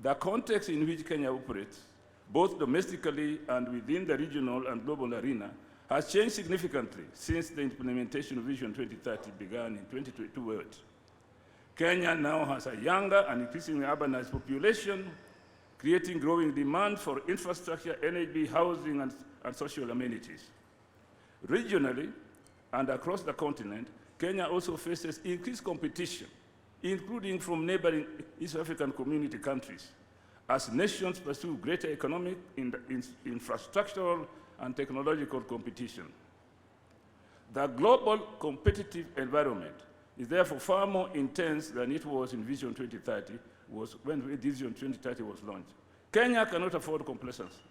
The context in which Kenya operates, both domestically and within the regional and global arena, has changed significantly since the implementation of Vision 2030 began in 2022. Kenya now has a younger and increasingly urbanized population, creating growing demand for infrastructure, energy, housing, and social amenities. Regionally and across the continent, Kenya also faces increased competition, including from neighboring East African community countries, as nations pursue greater economic, infrastructural, and technological competition. The global competitive environment is therefore far more intense than it was in Vision 2030, when Vision 2030 was launched. Kenya cannot afford complacency.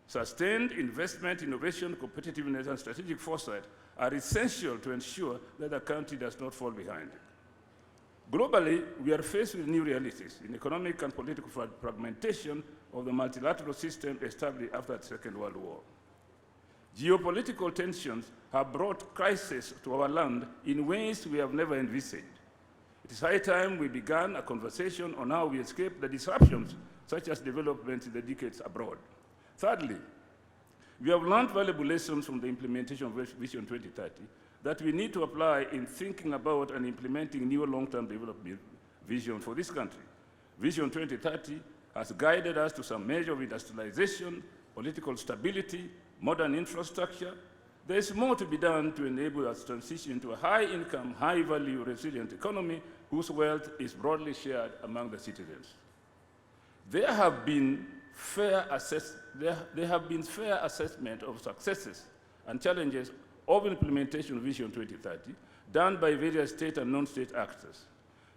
Sustained investment, innovation, competitiveness, and strategic foresight are essential to ensure that the country does not fall behind. Globally, we are faced with new realities in economic and political fragmentation of the multilateral system established after the Second World War. Geopolitical tensions have brought crisis to our land in ways we have never envisaged. It is high time we began a conversation on how we escape the disruptions, such as developments in the decades abroad. Thirdly, we have learned valuable lessons from the implementation of Vision 2030 that we need to apply in thinking about and implementing new long-term development vision for this country. Vision 2030 has guided us to some measure of industrialization, political stability, modern infrastructure. There is more to be done to enable us to transition to a high-income, high-value, resilient economy whose wealth is broadly shared among the citizens. There have been fair assessment of successes and challenges of implementation of Vision 2030 done by various state and non-state actors.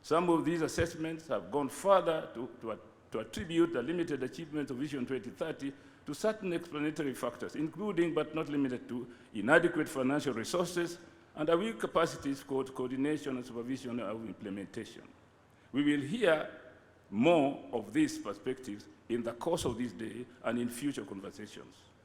Some of these assessments have gone further to attribute the limited achievement of Vision 2030 to certain explanatory factors, including but not limited to inadequate financial resources and a weak capacities for coordination and supervision of implementation. We will hear more of these perspectives in the course of this day and in future conversations.